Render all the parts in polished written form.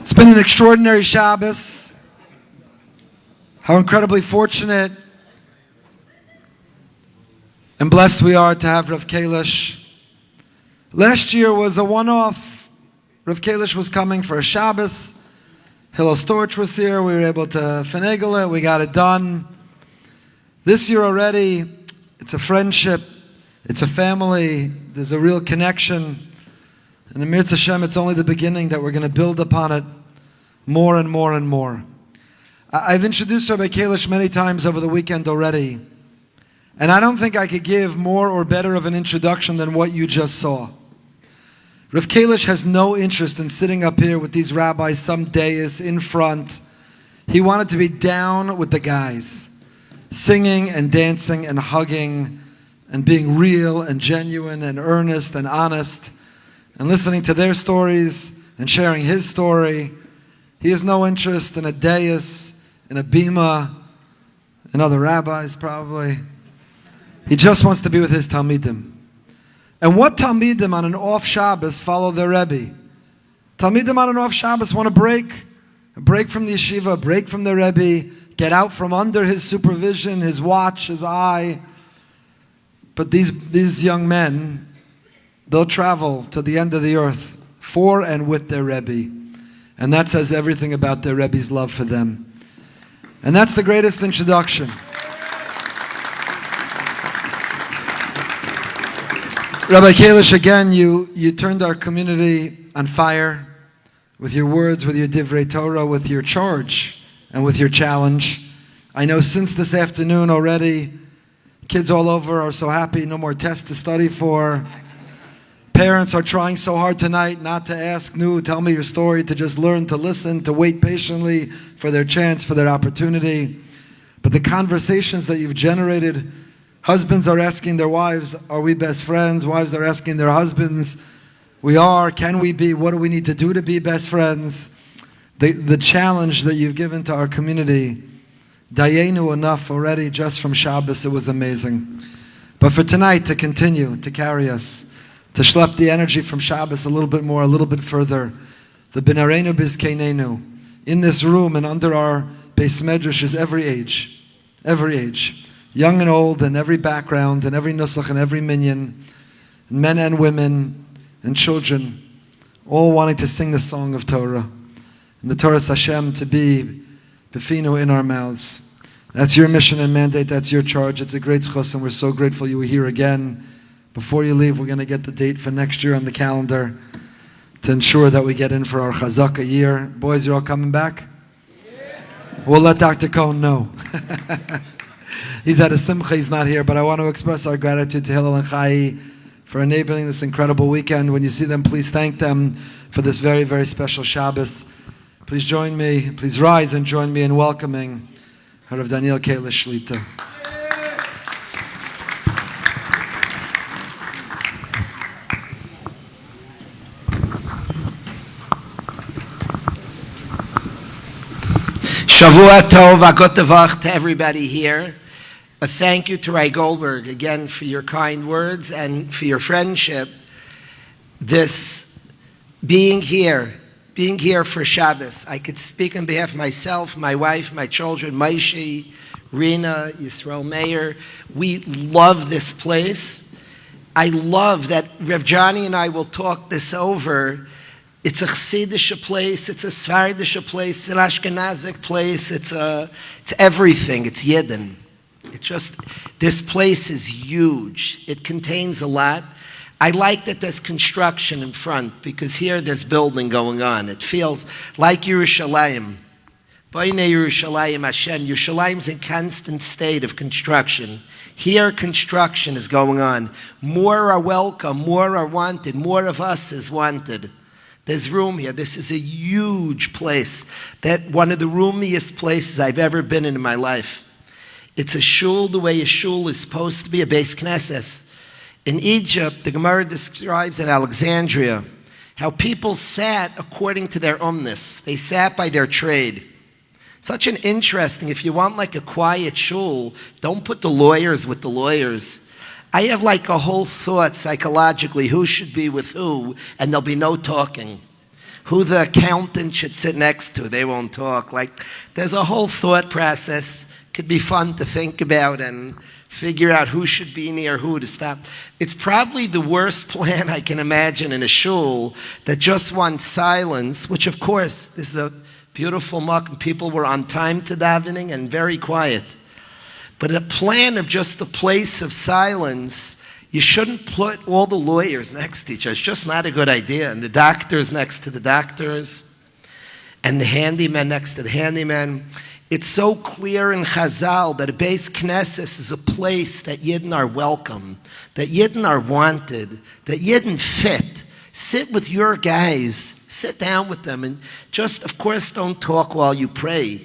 It's been an extraordinary Shabbos. How incredibly fortunate and blessed we are to have Rav Kalish. Last year was a one-off. Rav Kalish was coming for a Shabbos. Hillel Storch was here. We were able to finagle it. We got it done. This year already, it's a friendship. It's a family. There's a real connection. And in Mirz Hashem, it's only the beginning that we're going to build upon it more and more and more. I've introduced Rabbi Kalish many times over the weekend already. And I don't think I could give more or better of an introduction than what you just saw. Rav Kalish has no interest in sitting up here with these rabbis, some dais in front. He wanted to be down with the guys, singing and dancing and hugging and being real and genuine and earnest and honest and listening to their stories and sharing his story. He has no interest in a dais, in a bima, in other rabbis probably. He just wants to be with his Talmidim. And what Talmidim on an off Shabbos follow their Rebbe? Talmidim on an off Shabbos want a break from the yeshiva, a break from their Rebbe, get out from under his supervision, his watch, his eye. But these young men, they'll travel to the end of the earth for and with their Rebbe. And that says everything about their Rebbe's love for them. And that's the greatest introduction. Rabbi Kalish, again, you turned our community on fire with your words, with your divrei Torah, with your charge, and with your challenge. I know since this afternoon already, kids all over are so happy, no more tests to study for. Parents are trying so hard tonight not to ask, "No, tell me your story," to just learn to listen, to wait patiently for their chance, for their opportunity. But the conversations that you've generated, husbands are asking their wives, "Are we best friends?" Wives are asking their husbands, "We are, can we be? What do we need to do to be best friends?" The challenge that you've given to our community, dayenu enough already just from Shabbos, it was amazing. But for tonight, to continue, to carry us, to schlep the energy from Shabbos a little bit more, a little bit further. The B'narenu B'zkeinenu. In this room and under our Beis Medrash is every age. Every age. Young and old, and every background, and every nusach, and every minyan. Men and women, and children. All wanting to sing the song of Torah. And the Torah Hashem to be Befinu in our mouths. That's your mission and mandate. That's your charge. It's a great zchus, and we're so grateful you were here again. Before you leave, we're going to get the date for next year on the calendar to ensure that we get in for our Chazaka year. Boys, you're all coming back? Yeah. We'll let Dr. Cohen know. He's at a simcha, he's not here, but I want to express our gratitude to Hillel and Chai for enabling this incredible weekend. When you see them, please thank them for this very, very special Shabbos. Please join me, please rise and join me in welcoming Rav Daniel Kalish Shlita. Shavua Tov, Hakot Tavach to everybody here. A thank you to Ray Goldberg again for your kind words and for your friendship. This being here for Shabbos. I could speak on behalf of myself, my wife, my children, Maishi, Rina, Yisrael Meir. We love this place. I love that Rev Johnny and I will talk this over. It's a Chassidish place, it's a Sfaradish place, it's an Ashkenazic place, it's everything, it's Yidden. This place is huge. It contains a lot. I like that there's construction in front, because here there's building going on. It feels like Yerushalayim. Boine Yerushalayim Hashem. Yerushalayim's in constant state of construction. Here construction is going on. More are welcome, more are wanted, more of us is wanted. There's room here. This is a huge place. One of the roomiest places I've ever been in my life. It's a shul the way a shul is supposed to be, a Beis Knesses. In Egypt, the Gemara describes in Alexandria how people sat according to their umnus. They sat by their trade. Such an interesting, if you want like a quiet shul, don't put the lawyers with the lawyers. I have like a whole thought psychologically, who should be with who, and there'll be no talking. who the accountant should sit next to. They won't talk. Like, there's a whole thought process. Could be fun to think about and figure out who should be near who to stop. It's probably the worst plan I can imagine in a shul that just wants silence, which of course, this is a beautiful muck, and people were on time to davening and very quiet. But a plan of just a place of silence, you shouldn't put all the lawyers next to each other. It's just not a good idea. And the doctors next to the doctors, and the handyman next to the handyman. It's so clear in Chazal that a Beis Knesset is a place that Yidden are welcome, that Yidden are wanted, that Yidden fit. Sit with your guys, sit down with them, and just, of course, don't talk while you pray.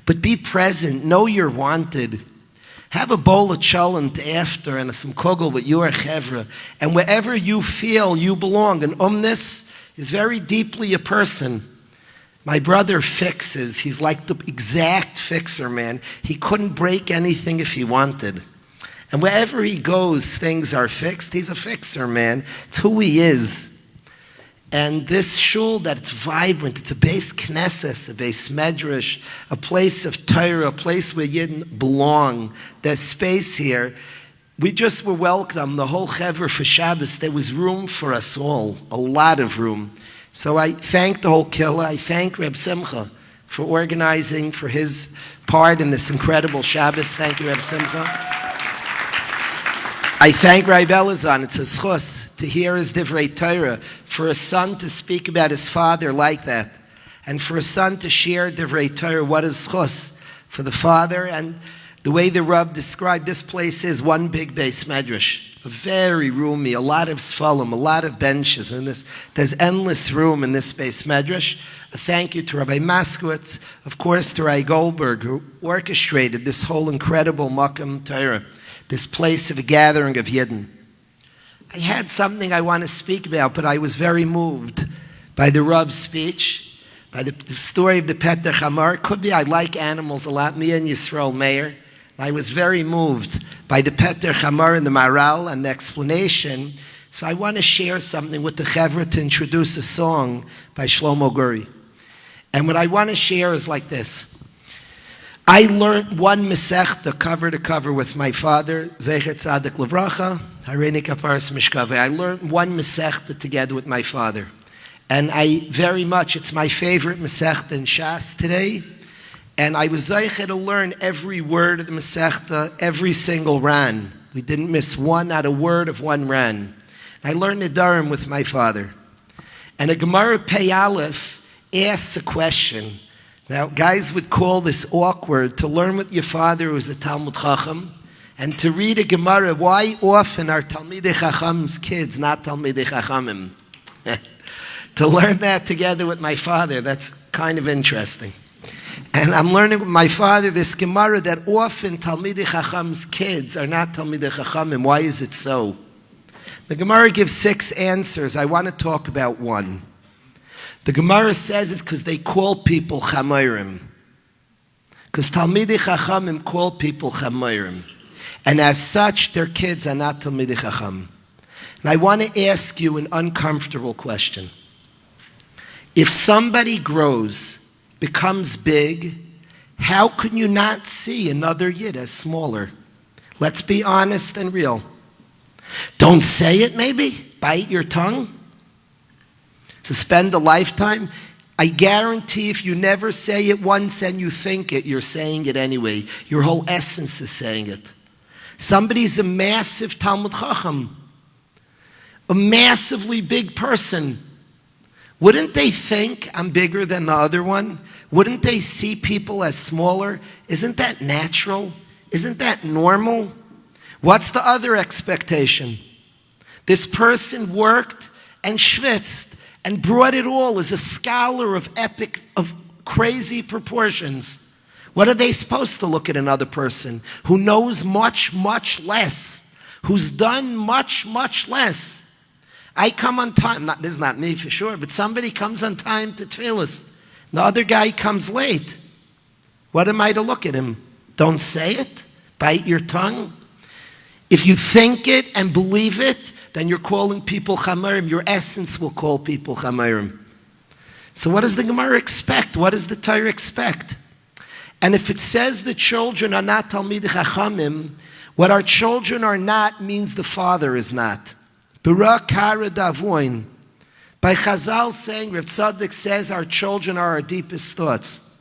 But be present, know you're wanted. Have a bowl of cholent after and some kugel with your chevra. And wherever you feel you belong, and umnus is very deeply a person. My brother fixes. He's like the exact fixer, man. He couldn't break anything if he wanted. And wherever he goes, things are fixed. He's a fixer, man. It's who he is. And this shul, that it's vibrant, it's a Beis Knesset, a Beis Medrash, a place of Torah, a place where Yidden belong. There's space here. We just were welcome, the whole Chevra for Shabbos. There was room for us all, a lot of room. So I thank the whole Killa. I thank Reb Simcha for organizing, for his part in this incredible Shabbos. Thank you, Reb Simcha. I thank Rabbi Elazar. It's a schus to hear his divrei Torah, for a son to speak about his father like that, and for a son to share divrei Torah. What is schus for the father? And the way the Rav described this place is one big Beis Medrash, a very roomy, a lot of sfalim, a lot of benches, and there's endless room in this Beis Medrash. A thank you to Rabbi Maskowitz, of course to Rabbi Goldberg, who orchestrated this whole incredible Makam Torah, this place of a gathering of Yidden. I had something I want to speak about, but I was very moved by the Rav's speech, by the story of the Peter Chamar. It could be I like animals a lot, me and Yisrael Meir. I was very moved by the Peter Chamar and the Maral and the explanation. So I want to share something with the Chevra to introduce a song by Shlomo Guri. And what I want to share is like this. I learned one Masechta cover to cover with my father, Zecher Tzadik Levracha, Hareini Kafaras Mishkaveh. I learned one Masechta together with my father. And it's my favorite Masechta in Shas today. And I was Zecher to learn every word of the Masechta, every single ran. We didn't miss one, not a word of one ran. I learned the Dharam with my father. And a Gemara Pei Aleph asks a question. Now, guys would call this awkward, to learn with your father who's a Talmud Chacham, and to read a Gemara. Why often are Talmidei Chacham's kids not Talmidei Chachamim? To learn that together with my father, that's kind of interesting. And I'm learning with my father this Gemara that often Talmidei Chacham's kids are not Talmidei Chachamim. Why is it so? The Gemara gives 6 answers. I want to talk about one. The Gemara says it's because they call people Chamayrim. Because Talmidei Chachamim call people Chamayrim. And as such, their kids are not Talmidei Chacham. And I want to ask you an uncomfortable question. If somebody grows, becomes big, how can you not see another Yid as smaller? Let's be honest and real. Don't say it maybe, bite your tongue. To spend a lifetime, I guarantee if you never say it once and you think it, you're saying it anyway. Your whole essence is saying it. Somebody's a massive Talmud Chacham, a massively big person. Wouldn't they think I'm bigger than the other one? Wouldn't they see people as smaller? Isn't that natural? Isn't that normal? What's the other expectation? This person worked and schwitzed and brought it all as a scholar of crazy proportions. What are they supposed to look at another person who knows much, much less, who's done much, much less? I come on time, this is not me for sure, but somebody comes on time to tefillas. The other guy comes late. What am I to look at him? Don't say it? Bite your tongue? If you think it and believe it, then you're calling people Chamarim. Your essence will call people Chamarim. So what does the Gemara expect? What does the Torah expect? And if it says the children are not Talmidei Chachamim, what our children are not means the father is not. Bara kara davoin. By Chazal saying, Rav Tzaddik says our children are our deepest thoughts.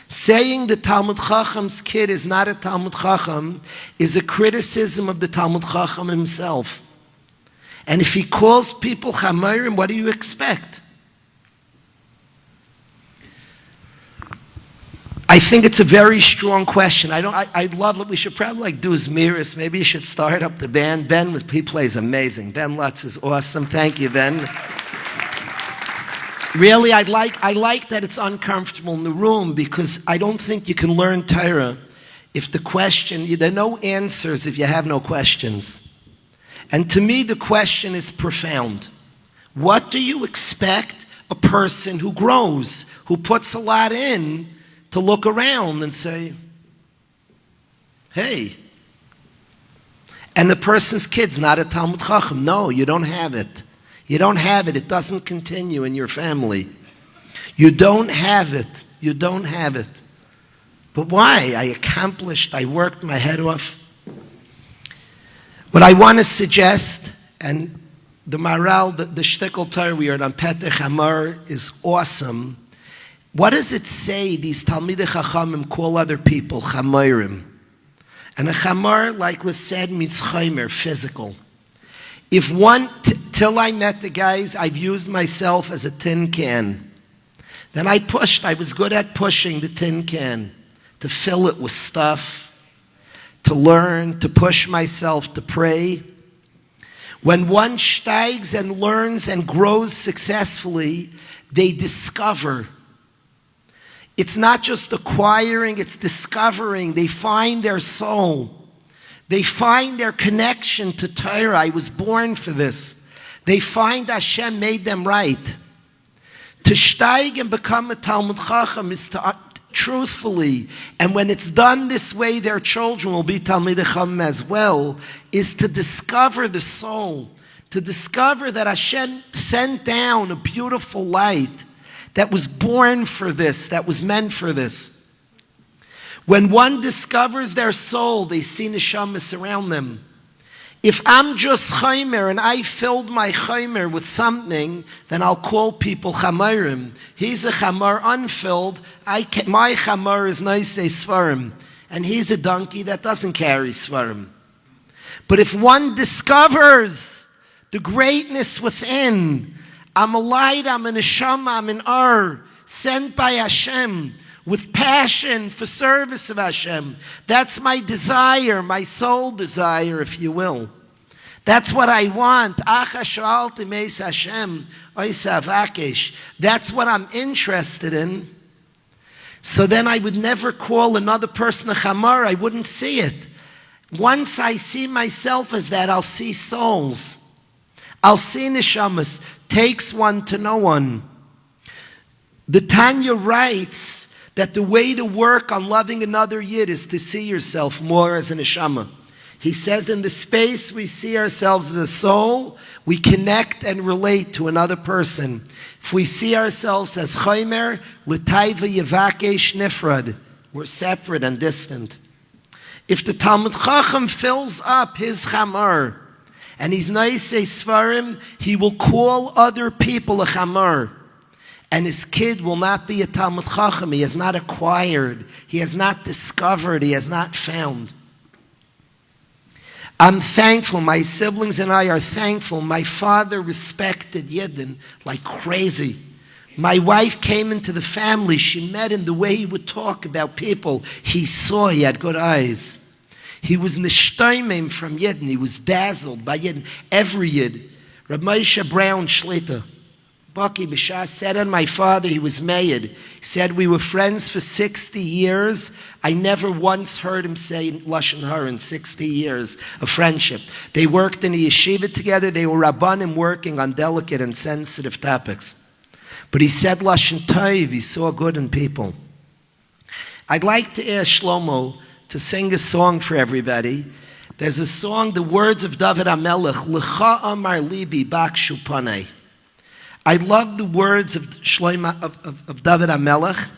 Saying the Talmud Chacham's kid is not a Talmud Chacham is a criticism of the Talmud Chacham himself. And if he calls people Chamayrim, what do you expect? I think it's a very strong question. I love it. We should probably do Zmiris. Maybe you should start up the band. He plays amazing. Ben Lutz is awesome. Thank you, Ben. Really, I like that it's uncomfortable in the room because I don't think you can learn Torah if the question, there are no answers if you have no questions. And to me, the question is profound. What do you expect a person who grows, who puts a lot in, to look around and say, hey, and the person's kid's not a Talmud Chacham? No, you don't have it. You don't have it. It doesn't continue in your family. You don't have it. You don't have it. But why? I accomplished, I worked my head off. What I want to suggest, and the Maral, the Shtickle Torah we heard on Petach Hamar is awesome. What does it say these Talmidei Chachamim call other people Chamayrim? And a Chamar, like was said, means Chaymer, physical. If one, till I met the guys, I've used myself as a tin can. Then I was good at pushing the tin can, to fill it with stuff, to learn, to push myself, to pray. When one steigs and learns and grows successfully, they discover. It's not just acquiring, it's discovering. They find their soul. They find their connection to Torah. I was born for this. They find Hashem made them right. To steig and become a Talmud Chacham is to truthfully, and when it's done this way, their children will be Talmidei Chacham as well, is to discover the soul. To discover that Hashem sent down a beautiful light that was born for this, that was meant for this. When one discovers their soul, they see neshamas around them. If I'm just chaymer and I filled my chaymer with something, then I'll call people chamayrim. He's a chamar unfilled. My chamar is noisei svarim. And he's a donkey that doesn't carry svarim. But if one discovers the greatness within, I'm a light, I'm a neshama, I'm an ar, sent by Hashem, with passion for service of Hashem. That's my desire, my soul desire, if you will. That's what I want. That's what I'm interested in. So then I would never call another person a chamar. I wouldn't see it. Once I see myself as that, I'll see souls. I'll see neshamas. Takes one to know one. The Tanya writes that the way to work on loving another yid is to see yourself more as a neshama. He says in the space we see ourselves as a soul, we connect and relate to another person. If we see ourselves as chaymer, l'taiva yevakesh nifrad, we're separate and distant. If the Talmud Chacham fills up his chamar, and he's noisei svarim, he will call other people a chamar. And his kid will not be a Talmud Chacham. He has not acquired. He has not discovered. He has not found. I'm thankful. My siblings and I are thankful. My father respected Yidden like crazy. My wife came into the family. She met him the way he would talk about people. He saw. He had good eyes. He was nishtaimim from Yidden. He was dazzled by Yidden. Every Yid. Rabbi Moshe Brown Shlita. Boca B'Shas said on my father, he was made. He said, we were friends for 60 years. I never once heard him say Lashon Hara in 60 years of friendship. They worked in a yeshiva together. They were Rabbanim working on delicate and sensitive topics. But he said Lashon Tov, he saw good in people. I'd like to ask Shlomo to sing a song for everybody. There's a song, the words of David HaMelech, L'cha amar libi bakshu panei. I love the words of Shlomo of David HaMelech.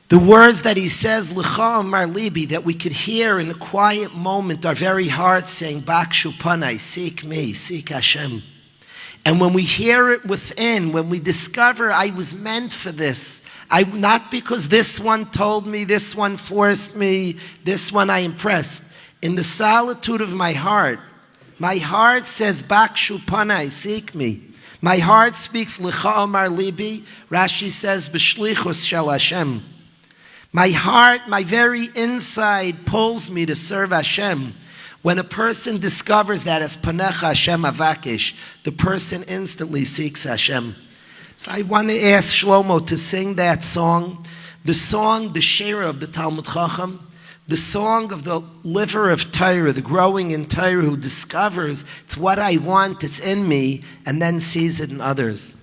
The words that he says, L'cha amar libi, that we could hear in a quiet moment our very hearts saying, Bakshu panai, seek me, seek Hashem. And when we hear it within, when we discover I was meant for this, not because this one told me, this one forced me, this one I impressed. In the solitude of my heart says, Bakshu panai, seek me. My heart speaks, L'cha amar libi. Rashi says, B'shlichus shel Hashem. My heart, my very inside pulls me to serve Hashem. When a person discovers that as Panecha Hashem Avakish, the person instantly seeks Hashem. So I want to ask Shlomo to sing that song, the Shira of the Talmud Chacham, the song of the liver of Torah, the growing in Torah, who discovers it's what I want, it's in me, and then sees it in others.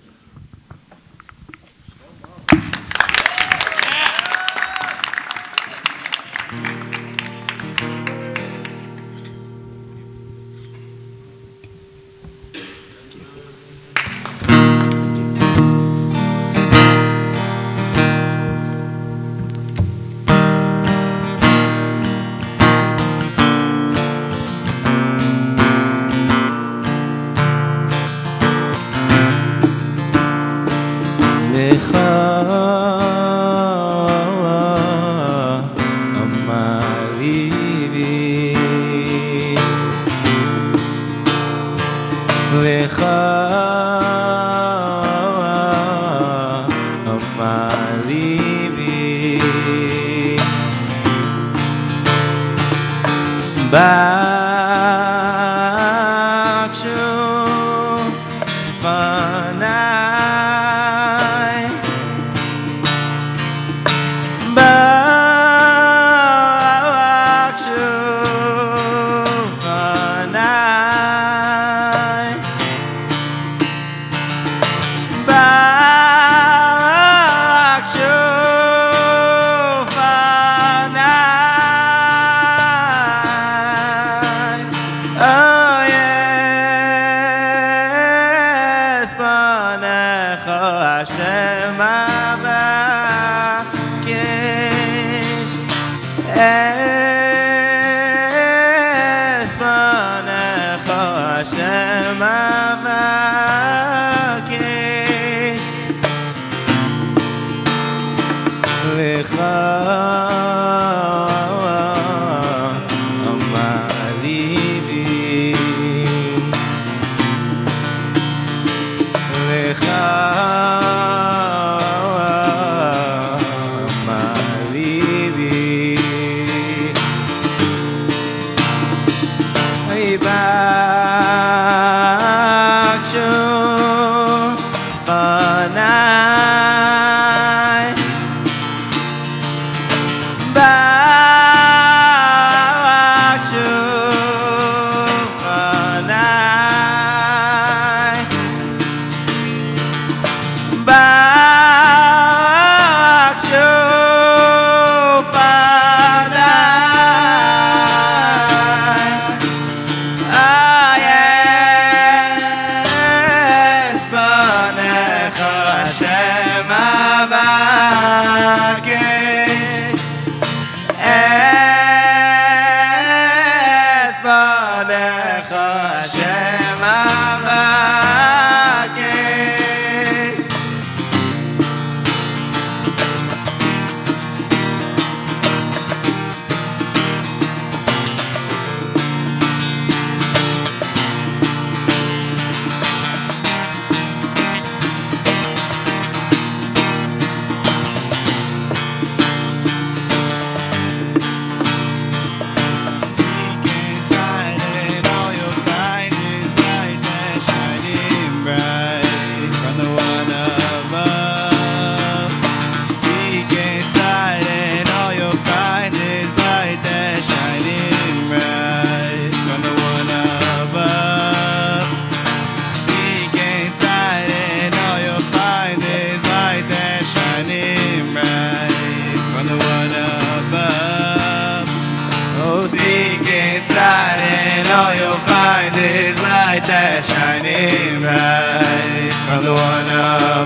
inside, and all you'll find is light that's shining bright. from the one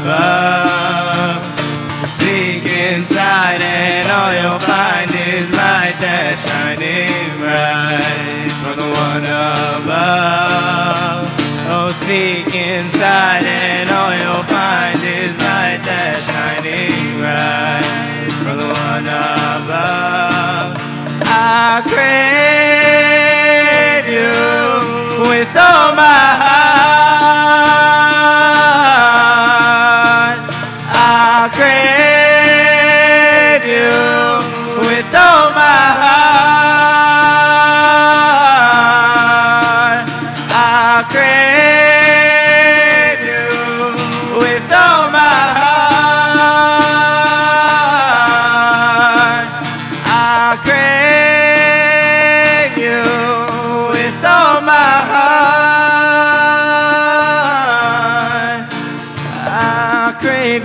above. Seek inside and all you'll find is light that's shining bright from the one above. Oh, seek inside and all you'll find is light that's shining bright from the one above. I crave you with all my heart. I crave you with all my heart. I crave you with all my heart. I crave you with all my heart. I crave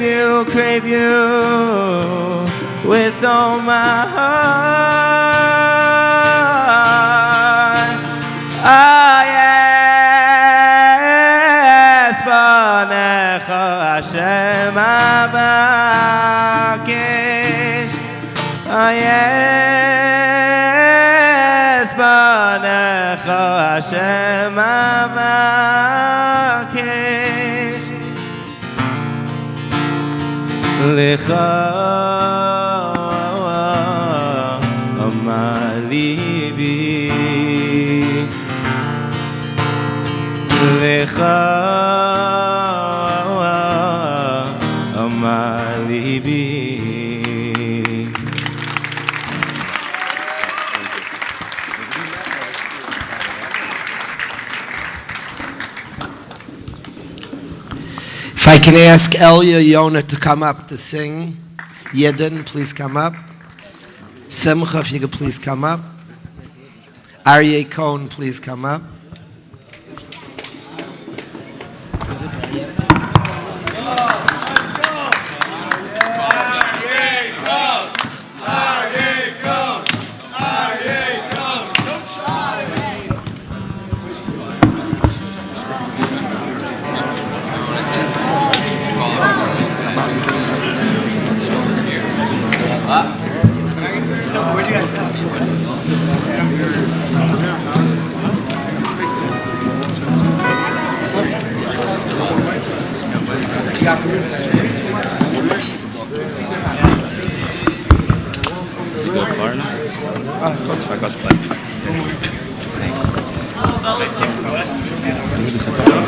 you with all my heart. Ah, yes, Banecha Hashem Abakesh. Ah, yes, Banecha Hashem Abakesh. Lecha Amar Libi, Lecha Amar Libi. If I can ask Elia Yona to come up to sing. Yedin, please come up. Simcha, if you could please come up. Aryeh Cohen, please come up.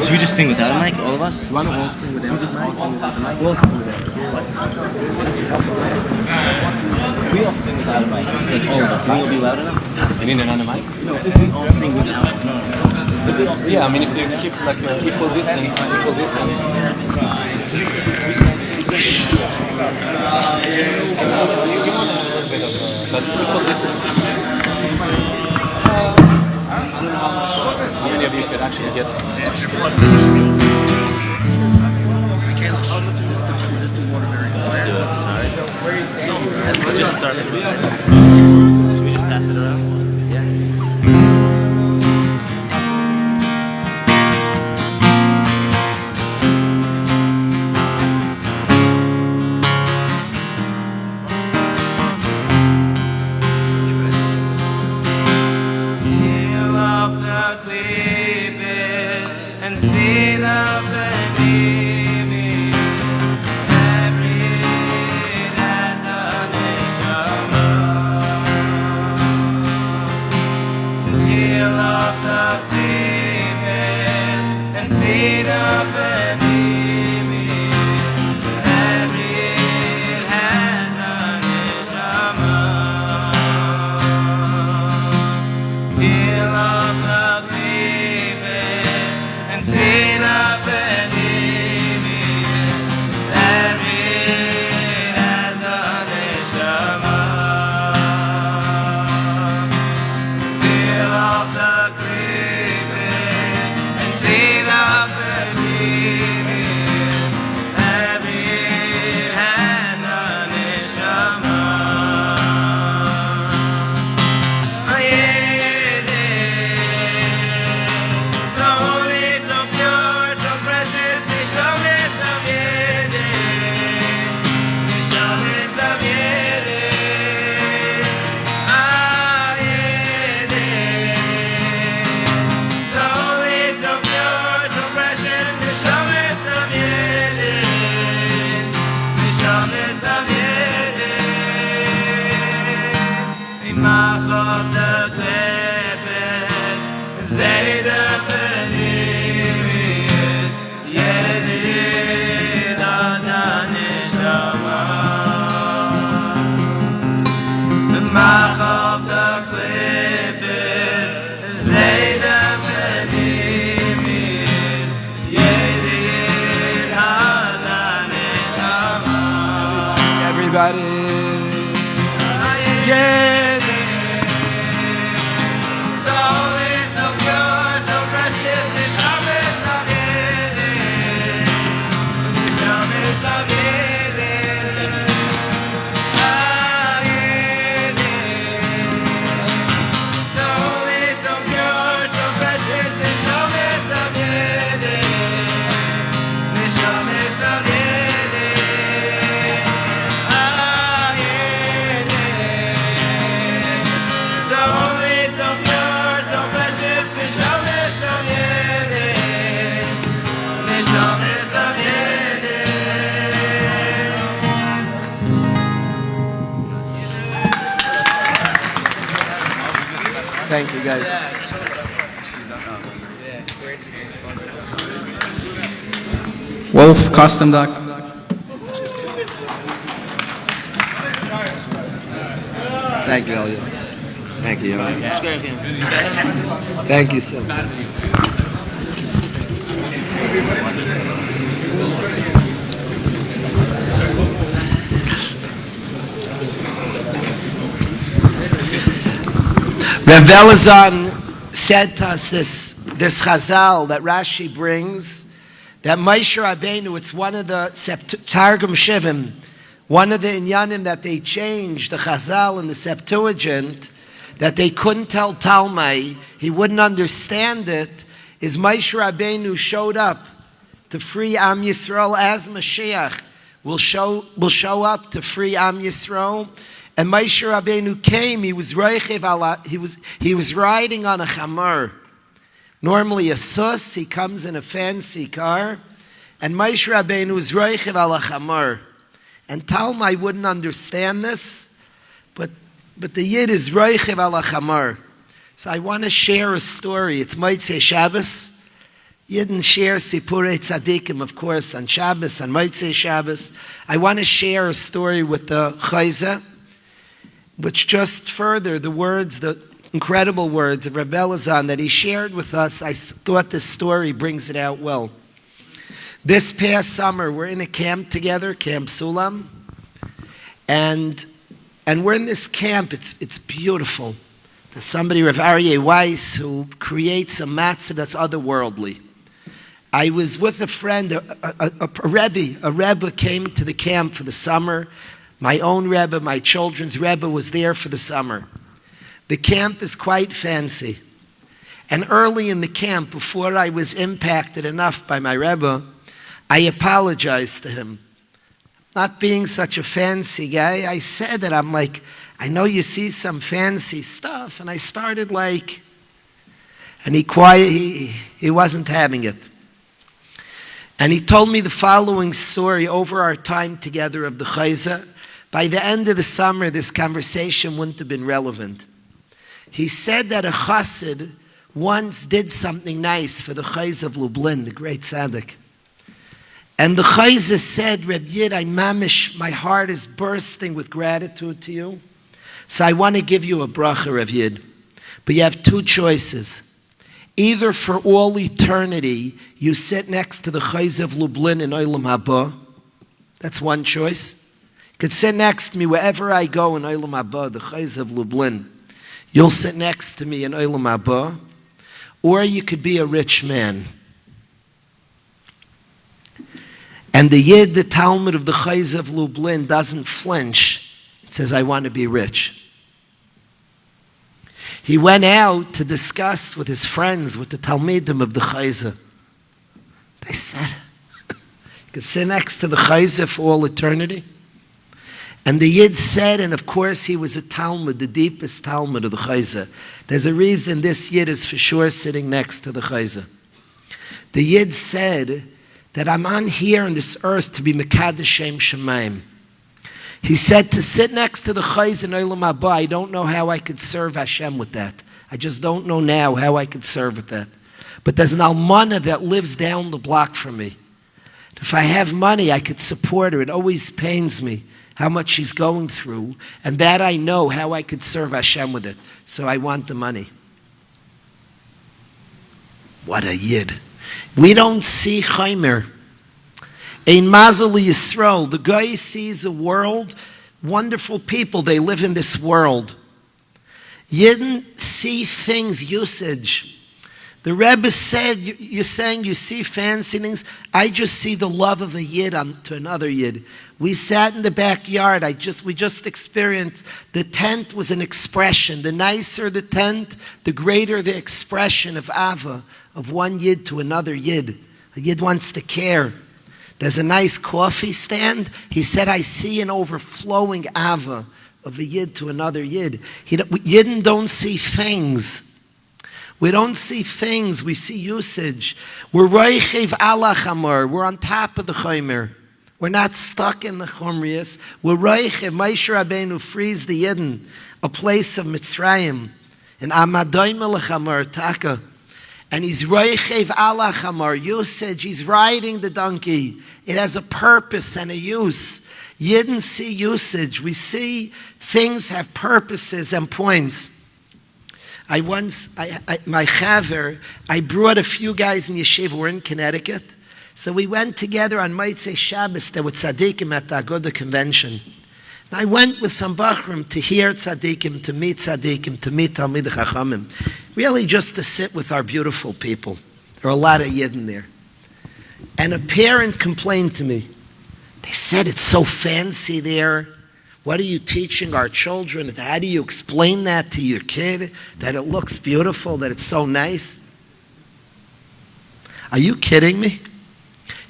Should we just sing without a mic, all of us? Why don't we all sing without a mic? We'll sing without a mic. We all sing without a mic. Because all of us. Can we all be loud enough? You need another mic? No, if we all sing with this mic. No. If we all sing. Yeah, I mean if you keep like equal distance. But equal distance. How many of you could actually get? Let's do it. Sorry. Let's just start. Should we just pass it around? Yeah. Every as a nation. of the clippers, say the believers, Yedid on the neshama. The mach of the clippers, say the believers, Yedid on the neshama. Everybody. Yeah. So holy, so pure, so precious, neshama is of Yedid. Neshama is of Yedid. Ah, Yedid. So holy, so pure, so precious, neshama is of Yedid. Neshama is of Yedid. Ah, Yedid. So holy, so pure, so precious, neshama is of Yedid. Neshama is of Yedid. Thank you, guys. Wolf Kostendak. Thank you, Elliot. Thank you. Thank you so much. Reb Elazar said to us this chazal that Rashi brings, that Moshe Rabbeinu, it's one of the Targum Shivim, one of the inyanim that they changed, the chazal in the Septuagint, that they couldn't tell Talmai, he wouldn't understand it, is Moshe Rabbeinu showed up to free Am Yisrael as Mashiach will show up to free Am Yisrael. And Moshe Rabbeinu came, he was riding on a chamar. Normally a sus, he comes in a fancy car. And Moshe Rabbeinu was roichev al a chamar. And Talmai wouldn't understand this, but the Yid is roichev al a chamar. So I want to share a story. It's Motzei Shabbos. Yidden share Sipurei Tzadikim, of course, on Shabbos, on Motzei Shabbos. I want to share a story with the Chayza, which just further the words, the incredible words of Rabbi Elazar that he shared with us. I thought this story brings it out well. This past summer, we're in a camp together, Camp Sulam, and we're in this camp. It's beautiful. There's somebody, Rav Aryeh Weiss, who creates a matzah that's otherworldly. I was with a friend, a Rebbe came to the camp for the summer. My own Rebbe, my children's Rebbe was there for the summer. The camp is quite fancy. And early in the camp, before I was impacted enough by my Rebbe, I apologized to him. Not being such a fancy guy, I said that I'm like, I know you see some fancy stuff. And I started like, and he wasn't having it. And he told me the following story over our time together of the Chayza. By the end of the summer, this conversation wouldn't have been relevant. He said that a chassid once did something nice for the Chayza of Lublin, the great tzaddik. And the Chayza said, Reb Yid, my heart is bursting with gratitude to you. So I want to give you a bracha, Reb Yid. But you have two choices. Either for all eternity, you sit next to the Chayza of Lublin in Olam Haba. That's one choice. You could sit next to me wherever I go in Olam Haba, the Chayza of Lublin. You'll sit next to me in Olam Haba. Or you could be a rich man. And the Yid, the Talmud of the Chayza of Lublin, doesn't flinch. It says, I want to be rich. He went out to discuss with his friends, with the Talmidim of the Chayza. They said, you could sit next to the Chayza for all eternity. And the Yid said, and of course he was a Talmud, the deepest Talmud of the Chayza. There's a reason this Yid is for sure sitting next to the Chayza. The Yid said that I'm on here on this earth to be Mekadesh Shem Shemaim. He said to sit next to the Chayz in Olam Haba, I don't know how I could serve Hashem with that. I just don't know now how I could serve with that. But there's an almana that lives down the block from me. If I have money, I could support her. It always pains me how much she's going through, and that I know how I could serve Hashem with it. So I want the money. What a yid. We don't see Chaimer. Ein Mazel Yisrael. The guy sees a world, wonderful people, they live in this world. Yidden see things, usage. The Rebbe said, you're saying you see fancy things. I just see the love of a Yid to another Yid. We sat in the backyard. We just experienced, the tent was an expression. The nicer the tent, the greater the expression of Ava, of one Yid to another Yid. A Yid wants to care. There's a nice coffee stand. He said, I see an overflowing Ava of a Yid to another Yid. Yidden don't see things. We don't see things, we see usage. We're roichev ala chamor. We're on top of the chomer. We're not stuck in the chumrius. We're roichev. Moshe Rabbeinu frees the Yidden, a place of Mitzrayim. And amadoim el chamor, taka. And he's roichev ala chamor, usage. He's riding the donkey. It has a purpose and a use. Yidden see usage. We see things have purposes and points. My chaver, I brought a few guys in yeshiva. We're in Connecticut. So we went together on Motzei Shabbos. There were tzaddikim at the Aguda convention. And I went with some bachrim to hear tzaddikim, to meet Talmidei Chachamim. Really just to sit with our beautiful people. There are a lot of Yidden there. And a parent complained to me. They said, it's so fancy there. What are you teaching our children? How do you explain that to your kid? That it looks beautiful, that it's so nice? Are you kidding me?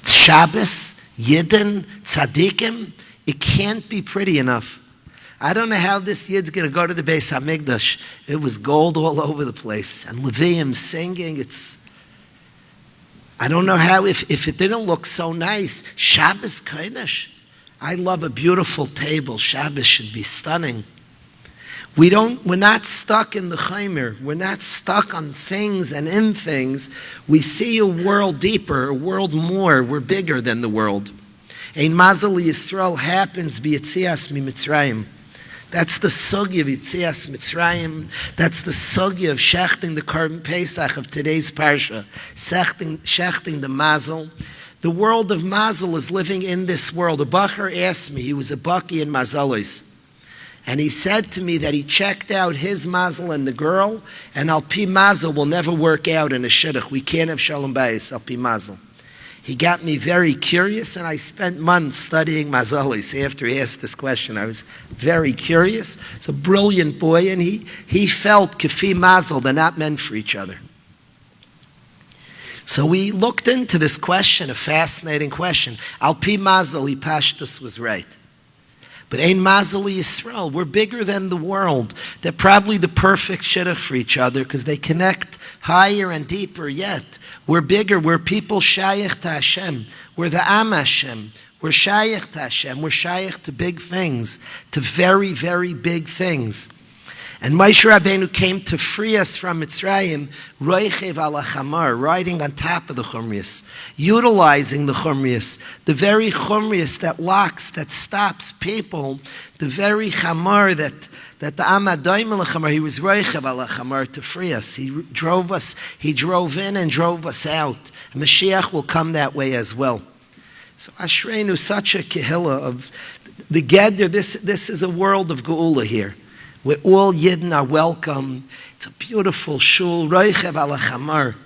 It's Shabbos, Yidden, Tzaddikim. It can't be pretty enough. I don't know how this Yid's going to go to the Beis HaMikdash. It was gold all over the place. And Levium singing, I don't know how, if it didn't look so nice. Shabbos Kodesh. I love a beautiful table. Shabbos should be stunning. We're not stuck in the chaimer. We're not stuck on things and in things. We see a world deeper, a world more. We're bigger than the world. Ein Mazel Yisrael happens b'Yetzias miMitzrayim. That's the sugya of Yetzias Mitzrayim. That's the sugya of shechting the Korban Pesach of today's parsha. Shechting the Mazel. The world of Mazel is living in this world. A bacher asked me, he was a baki in Mazalis, and he said to me that he checked out his Mazel and the girl, and Al Pi Mazel will never work out in a shidduch. We can't have Shalom Bayis, Al Pi Mazel. He got me very curious, and I spent months studying Mazalis. After he asked this question, I was very curious. He's a brilliant boy, and he felt Kefi Mazel, they're not meant for each other. So we looked into this question, a fascinating question. Al Pi Mazel, Pashtus was right. But Ein Mazel Yisrael, we're bigger than the world. They're probably the perfect shidduch for each other because they connect higher and deeper yet. We're bigger, we're people shayach to Hashem. We're the Am Hashem. We're shayach to Hashem. We're shayach to big things, to very, very big things. And Moshe Rabbeinu came to free us from Mitzrayim, roichev ala chamar, riding on top of the chumrius, utilizing the chumrius, the very chumrius that locks, that stops people, the very chamar that the amadoim ala chamar, he was roichev ala chamar to free us. He drove in and drove us out. And Mashiach will come that way as well. So Ashreinu, such a kehillah of the Geder, this is a world of Geula here. Where all Yidden are welcome. It's a beautiful shul, roichev ala chamar,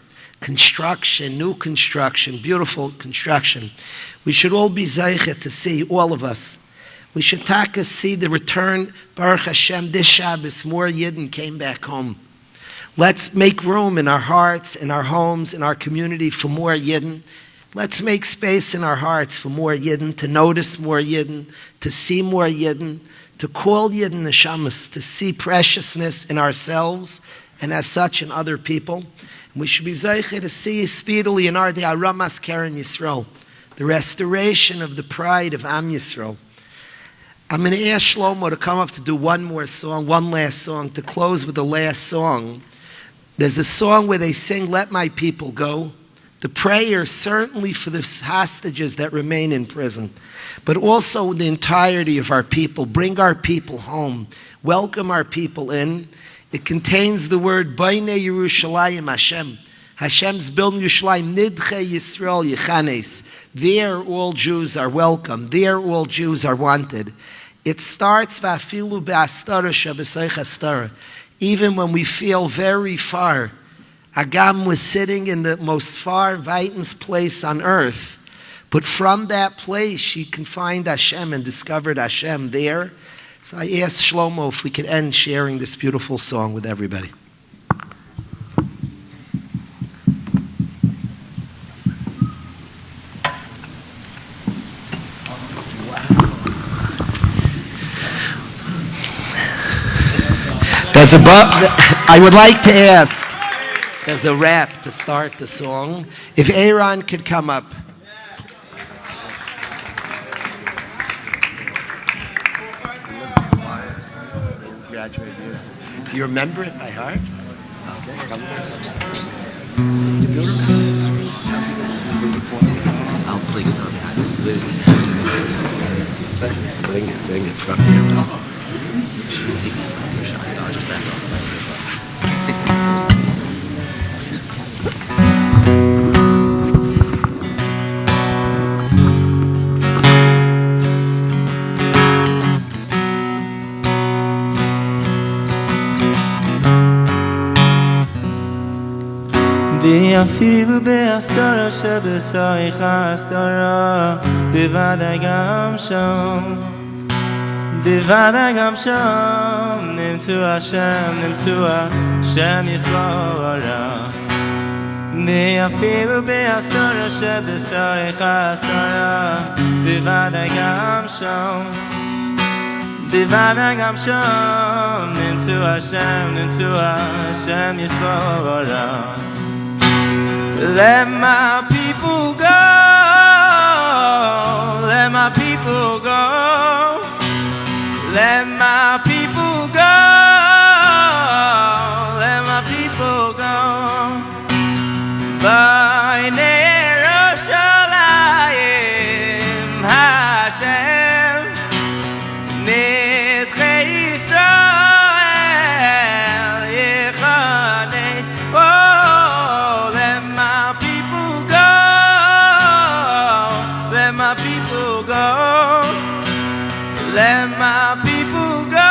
construction, new construction, beautiful construction. We should all be zeichet to see, all of us. We should see the return, Baruch Hashem, this Shabbos, more Yidden came back home. Let's make room in our hearts, in our homes, in our community for more Yidden. Let's make space in our hearts for more Yidden, to notice more Yidden, to see more Yidden, to call Yidden neshamas, to see preciousness in ourselves and as such in other people. And we should be zeicher to see speedily in our day Aramas Keren Yisrael, the restoration of the pride of Am Yisrael. I'm going to ask Shlomo to come up to do one last song, to close with the last song. There's a song where they sing, "Let My People Go." The prayer certainly for the hostages that remain in prison, but also the entirety of our people. Bring our people home. Welcome our people in. It contains the word, Bainei Yerushalayim Hashem. Hashem's building Yerushalayim, Nidche Yisrael Yechanes. There all Jews are welcome. There all Jews are wanted. It starts, Va'afilu be'astara shebesoich astara. Even when we feel very far. Agam was sitting in the most far, weitest place on earth. But from that place, she can find Hashem and discovered Hashem there. So I asked Shlomo if we could end sharing this beautiful song with everybody. I would like to ask, there's a rap to start the song. If Aaron could come up. Do you remember it by heart? I'll play guitar behind it. Bring it. I'll just back off. אפילו בהסתרה שבסייך הסתרה בוודאי גם שם נמצאו השם יסבורה אפילו בהסתרה שבסייך הסתרה בוודאי גם שם נמצאו השם יסבורה Let my people go, let my people go, let my people go, let my people go. By Yerushalayim Hashem, Nidche Yisrael Yechanes. Let my people go,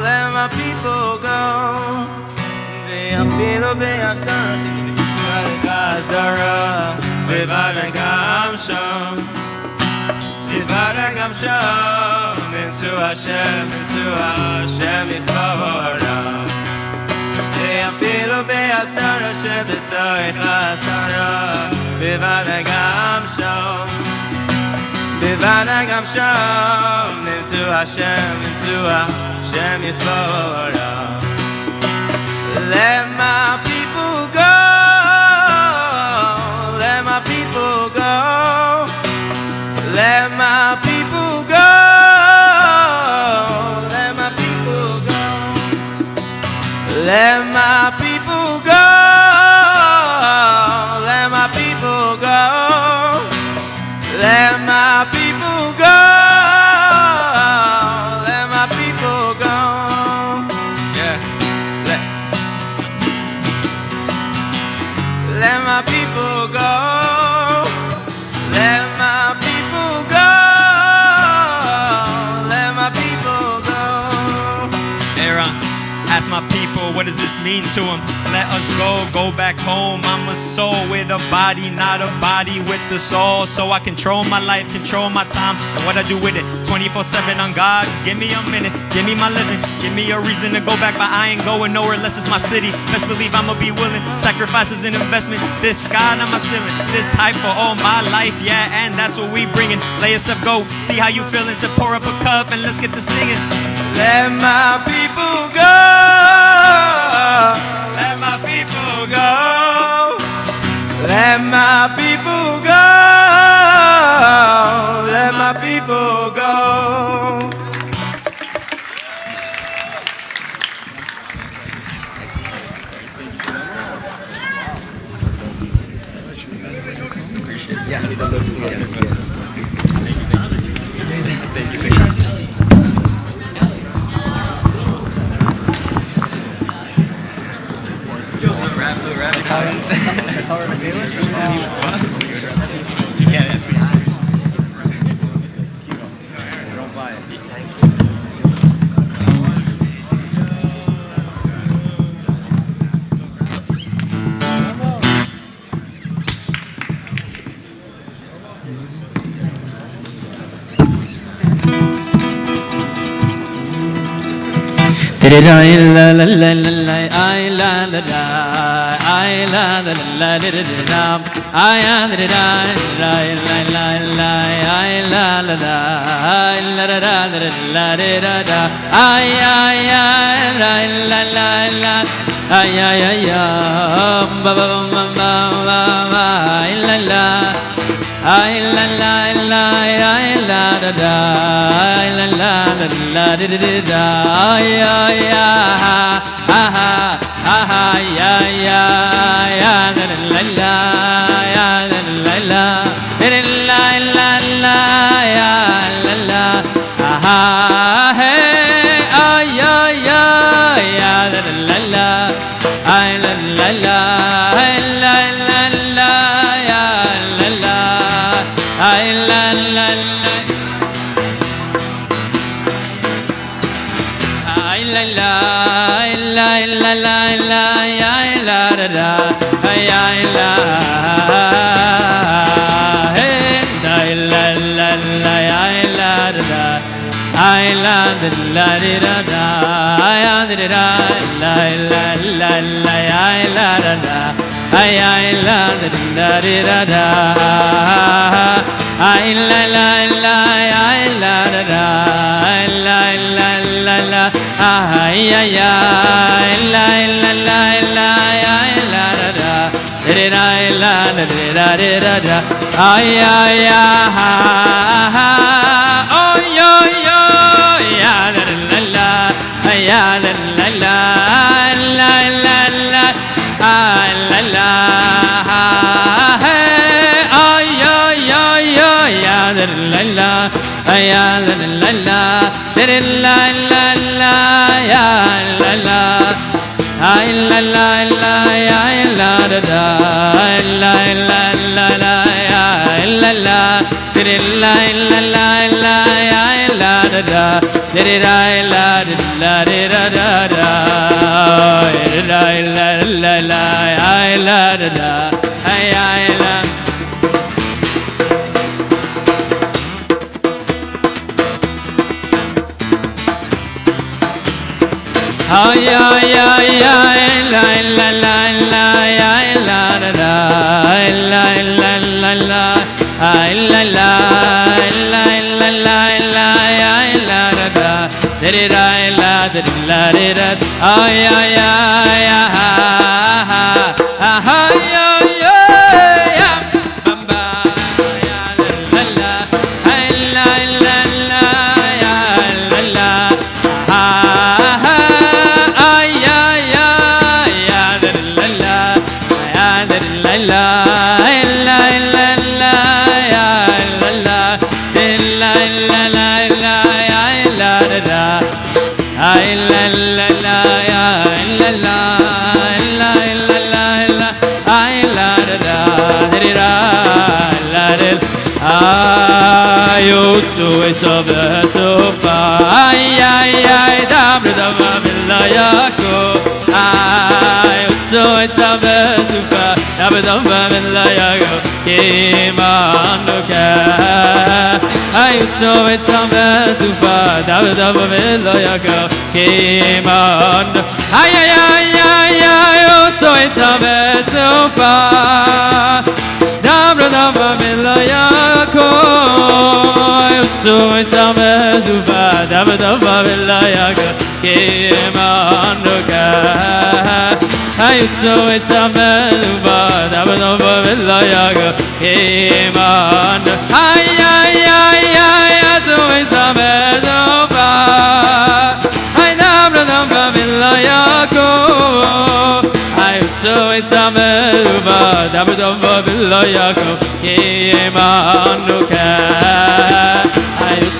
let my people go. ואפילו בהסתרה, בהסתרה, בוודאי גם שם, נמצאו השם יסבורה. ואפילו בהסתרה שבסייך הסתרה, בוודאי גם שם. בוודאי גם שם נמצאו השם יסבורה. Let my people go, let my people go, let my people go, let my people go, let my people go, let my people go. Let my people go, let my people go. Yeah, let my people go, let my people go, let my people go. Aaron, ask my people, what does this mean to them? Let us go back home. I'm a soul with a body, not a body with the soul. So I control my life, control my time, and what I do with it. 24/7 on God, just give me a minute, give me my living, give me a reason to go back, but I ain't going nowhere unless it's my city. Best believe I'ma be willing. Sacrifice is an investment. This sky not my ceiling. This hype for all my life, yeah, and that's what we bringing. Lay yourself go, see how you feeling. So pour up a cup and let's get to singing. Let my people go. Let my people go. Let my people go. Let my people go.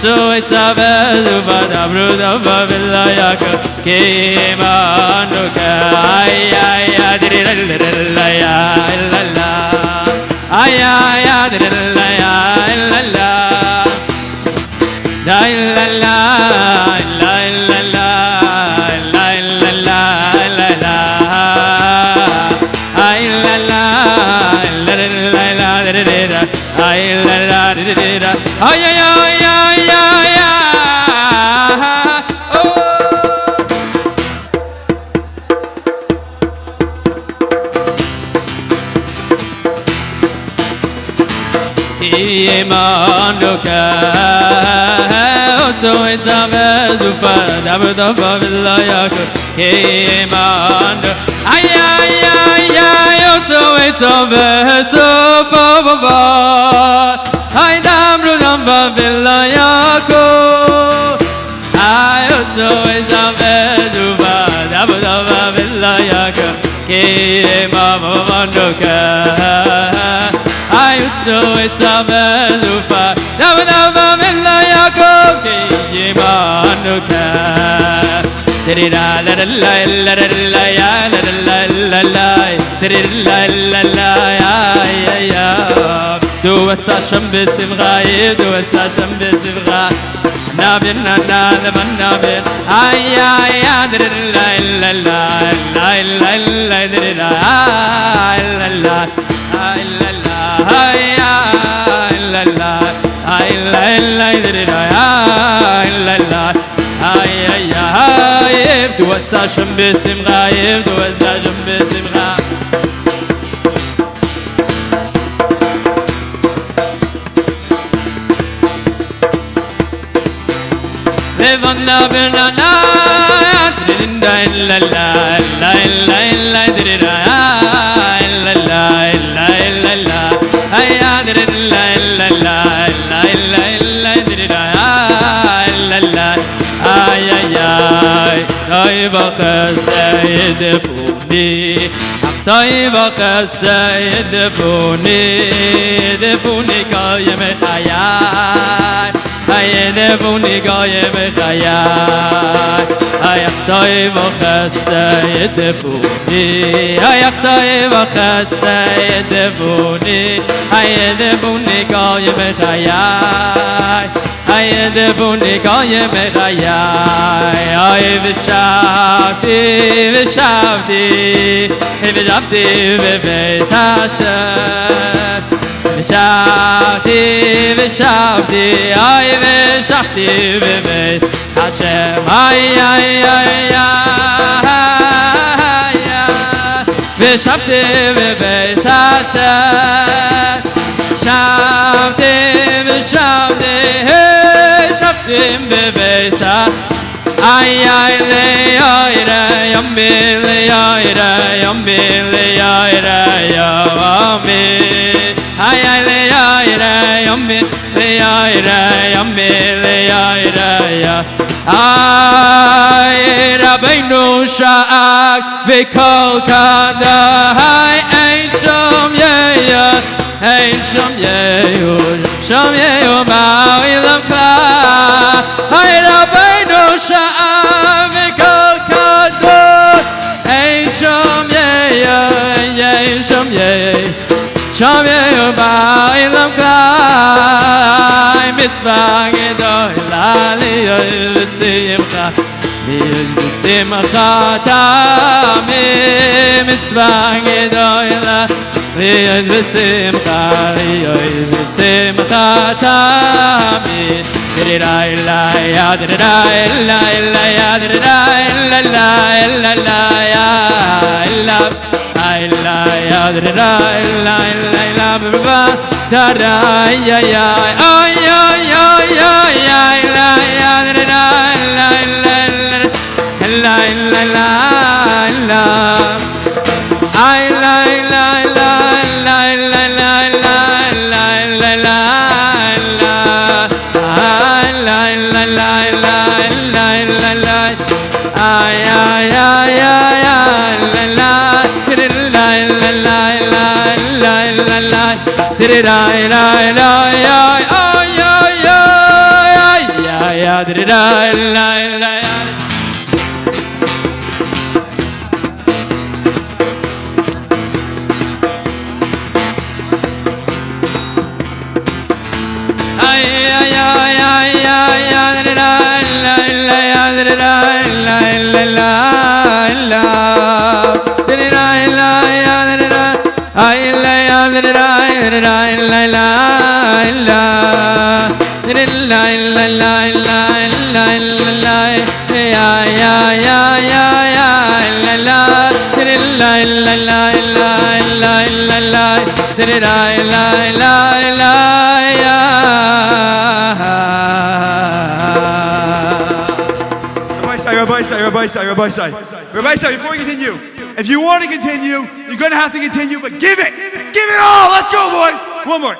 so it's a bezu badabru dava villayaka kimanuka ay ay ay dirilla ya la ay ay ay dirilla ya la la la la la la la la la la la la ay la la la la la la ay la la ay ay ay ay ay oh imanuka so it's a bezufa dabda villayaka imanu ay ay ay ay so it's a bezufa ay dabru damba villayaka ay so it's a bezufa dabda villayaka imanuka ay so it's a bezufa dabda villayaka imanuka dirira la la la la la ya la la la la dirira la la ya ya ya du wasasham bisimra du wasasham bisimra nabina na nabin ay ay ya dirira la la la la la dirira la la ay la la ay la la ay la la dirira la la ay ay ay du wasasham bisimra du wasasham bisimra Levanna benana la la la la la la dirira la la la la la ay dirira la la la la la dirira la la ay ay ay طيبة سيد بوني طيبة سيد بوني دفوني قايم خيال هاي دفوني قايم خيال هاي طيبة سيد بوني هاي طيبة سيد بوني هاي دفوني قايم خيال ay devuni gaye me gayay ay vishavti vishavti vishavti vesasha vishavti vishavti ay vishavti Hashem ay ay ay ay vishavti vesasha shavti vishavti Shavtim bevesa ay ay le ay re yambi le ay re yambi le ay re yambi ay ay le ay re yambi le ay re yambi le ay re ya ay Rabbeinu sha'ak v'kol kadai ein shom yeya ein shom yeyu shom yeyu ma'ilam ay Rabbeinu sha'am v'kol kadot ein shom yeya ein shom yeya shom yeyu ma'ilam klai mitzvah gedola liyoy v'simcha liyoy v'simcha tamim mitzvah gedola liyoy v'simcha liyoy v'simcha tamim la la ya la la la ya la la la la la ya la ay la ya la la la la ba da da ya ya ay ay ay ay la ya la la la la la la la ay la la la la la la la ay ay ay ay la la la la la la la la la Rabbi, before we continue, if you want to continue, you're going to have to continue, but give it all. Let's go, boys. One more.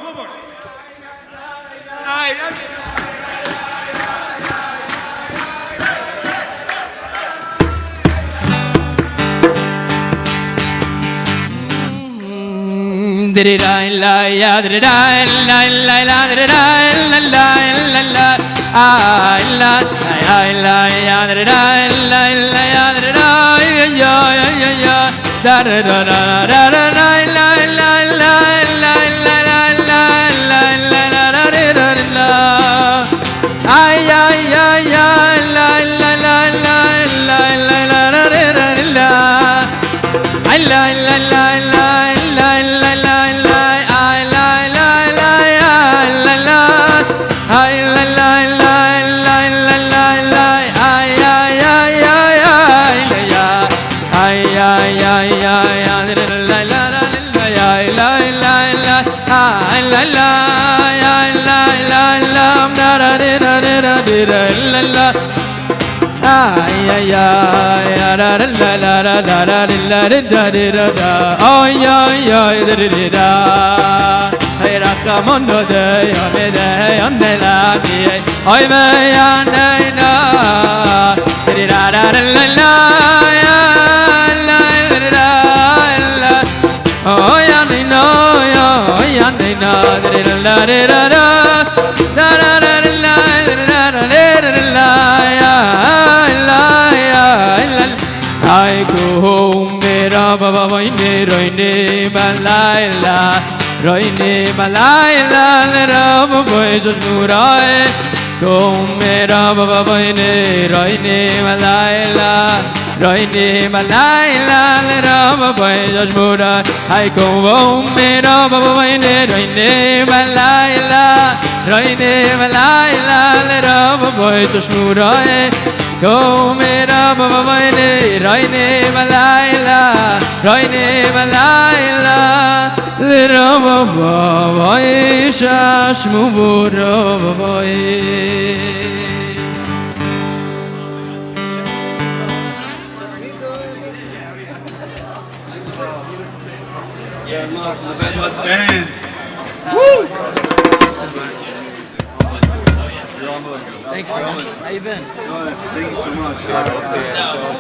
Thanks, bro. How you been? Thank you so much.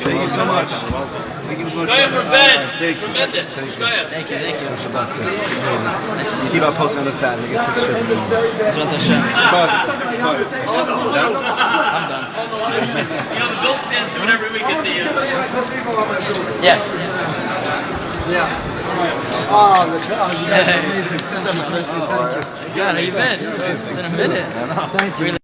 Thank you so much. Shkoyach for bed. Tremendous. Shkoyach. Thank you. Nice to see you. Keep on posting on the stat. B'ezrat Hashem. I'm done. You know, the Bills fans do it every week at the end. Yeah. Oh, you guys are amazing. Thank you. God, how you been? It's been a minute. Thank you.